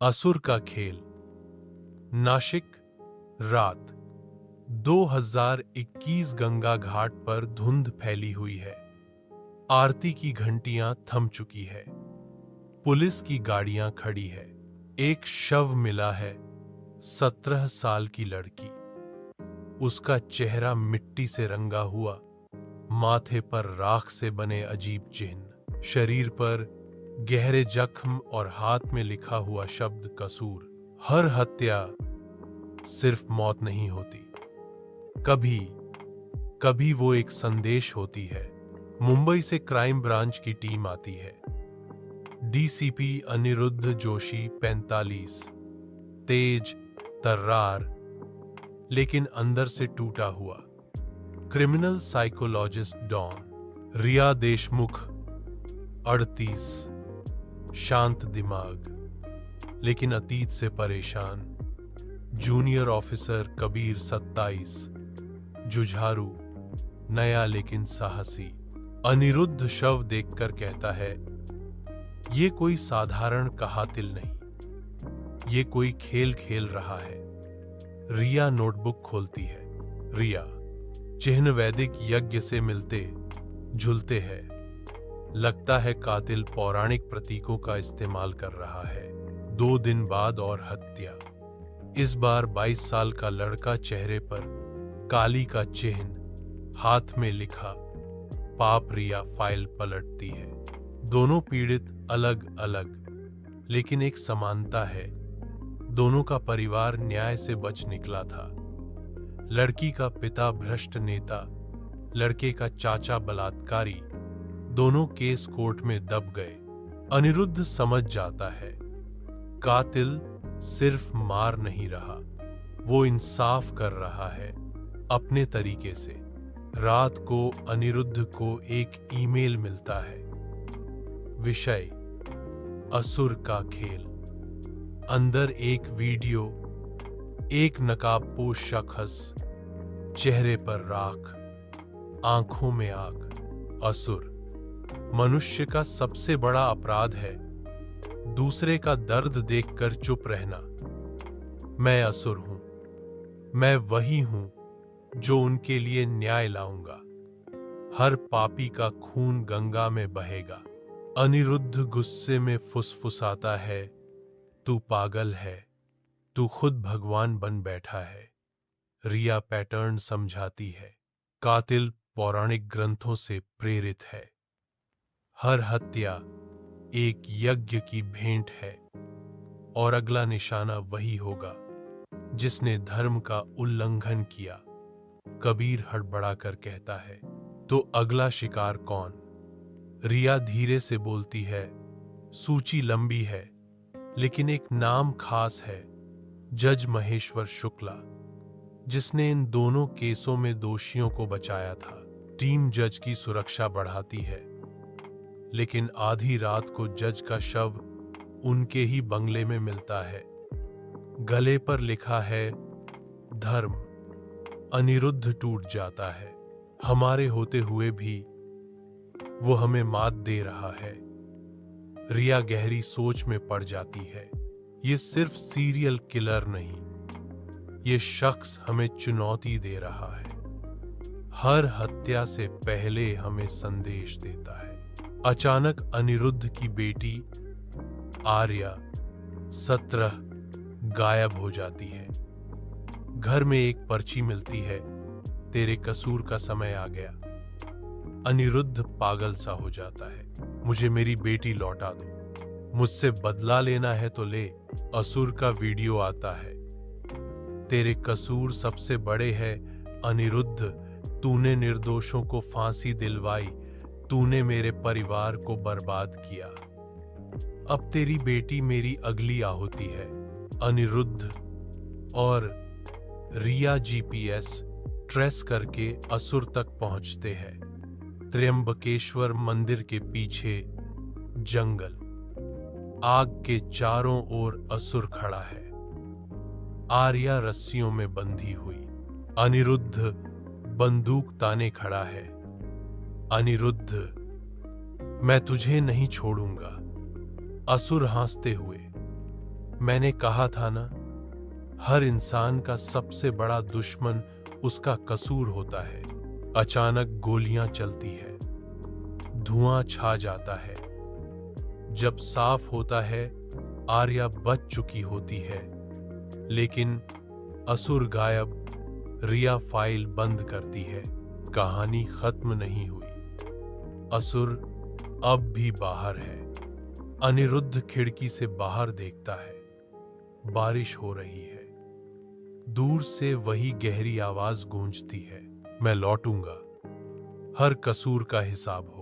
असुर का खेल। नासिक, रात 2021। गंगा घाट पर धुंध फैली हुई है। आरती की घंटियां थम चुकी है। पुलिस की गाड़ियां खड़ी है। एक शव मिला है, 17 साल की लड़की। उसका चेहरा मिट्टी से रंगा हुआ, माथे पर राख से बने अजीब चिन्ह, शरीर पर गहरे जख्म और हाथ में लिखा हुआ शब्द कसूर। हर हत्या सिर्फ मौत नहीं होती, कभी कभी वो एक संदेश होती है। मुंबई से क्राइम ब्रांच की टीम आती है। डीसीपी अनिरुद्ध जोशी 45, तेज, तर्रार, लेकिन अंदर से टूटा हुआ। क्रिमिनल साइकोलॉजिस्ट डॉन रिया देशमुख 38, शांत दिमाग लेकिन अतीत से परेशान। जूनियर ऑफिसर कबीर 27, जुझारू, नया लेकिन साहसी। अनिरुद्ध शव देखकर कहता है, ये कोई साधारण कहातिल नहीं, ये कोई खेल खेल रहा है। रिया नोटबुक खोलती है। रिया, चिन्ह वैदिक यज्ञ से मिलते झुलते हैं। लगता है कातिल पौराणिक प्रतीकों का इस्तेमाल कर रहा है। 2 दिन बाद और हत्या। इस बार 22 साल का लड़का, चेहरे पर काली का चिन्ह, हाथ में लिखा पाप। रिया फाइल पलटती है। दोनों पीड़ित अलग अलग, लेकिन एक समानता है, दोनों का परिवार न्याय से बच निकला था। लड़की का पिता भ्रष्ट नेता, लड़के का चाचा बलात्कारी। दोनों केस कोर्ट में दब गए। अनिरुद्ध समझ जाता है, कातिल सिर्फ मार नहीं रहा, वो इंसाफ कर रहा है अपने तरीके से। रात को अनिरुद्ध को एक ईमेल मिलता है। विषय असुर का खेल। अंदर एक वीडियो, एक नकाबपोश शख्स, चेहरे पर राख, आंखों में आग। असुर मनुष्य का सबसे बड़ा अपराध है, दूसरे का दर्द देखकर चुप रहना। मैं असुर हूं, मैं वही हूं जो उनके लिए न्याय लाऊंगा। हर पापी का खून गंगा में बहेगा। अनिरुद्ध गुस्से में फुसफुसाता है, तू पागल है, तू खुद भगवान बन बैठा है। रिया पैटर्न समझाती है, कातिल पौराणिक ग्रंथों से प्रेरित है। हर हत्या एक यज्ञ की भेंट है, और अगला निशाना वही होगा जिसने धर्म का उल्लंघन किया। कबीर हड़बड़ाकर कहता है, तो अगला शिकार कौन? रिया धीरे से बोलती है, सूची लंबी है, लेकिन एक नाम खास है, जज महेश्वर शुक्ला, जिसने इन दोनों केसों में दोषियों को बचाया था। टीम जज की सुरक्षा बढ़ाती है, लेकिन आधी रात को जज का शव उनके ही बंगले में मिलता है। गले पर लिखा है धर्म। अनिरुद्ध टूट जाता है। हमारे होते हुए भी वो हमें मात दे रहा है। रिया गहरी सोच में पड़ जाती है। ये सिर्फ सीरियल किलर नहीं, ये शख्स हमें चुनौती दे रहा है। हर हत्या से पहले हमें संदेश देता है। अचानक अनिरुद्ध की बेटी आर्या 17 गायब हो जाती है। घर में एक पर्ची मिलती है, तेरे कसूर का समय आ गया। अनिरुद्ध पागल सा हो जाता है। मुझे मेरी बेटी लौटा दो, मुझसे बदला लेना है तो ले। असुर का वीडियो आता है। तेरे कसूर सबसे बड़े हैं अनिरुद्ध, तूने निर्दोषों को फांसी दिलवाई, तूने मेरे परिवार को बर्बाद किया। अब तेरी बेटी मेरी अगली आहुति है। अनिरुद्ध और रिया जीपीएस ट्रेस करके असुर तक पहुंचते हैं। त्र्यंबकेश्वर मंदिर के पीछे जंगल, आग के चारों ओर असुर खड़ा है। आर्या रस्सियों में बंधी हुई। अनिरुद्ध बंदूक ताने खड़ा है। अनिरुद्ध, मैं तुझे नहीं छोड़ूंगा। असुर हंसते हुए, मैंने कहा था ना, हर इंसान का सबसे बड़ा दुश्मन उसका कसूर होता है। अचानक गोलियां चलती है, धुआं छा जाता है। जब साफ होता है, आर्या बच चुकी होती है, लेकिन असुर गायब। रिया फाइल बंद करती है। कहानी खत्म नहीं हुई। असुर अब भी बाहर है। अनिरुद्ध खिड़की से बाहर देखता है। बारिश हो रही है। दूर से वही गहरी आवाज गूंजती है, मैं लौटूंगा, हर कसूर का हिसाब हो।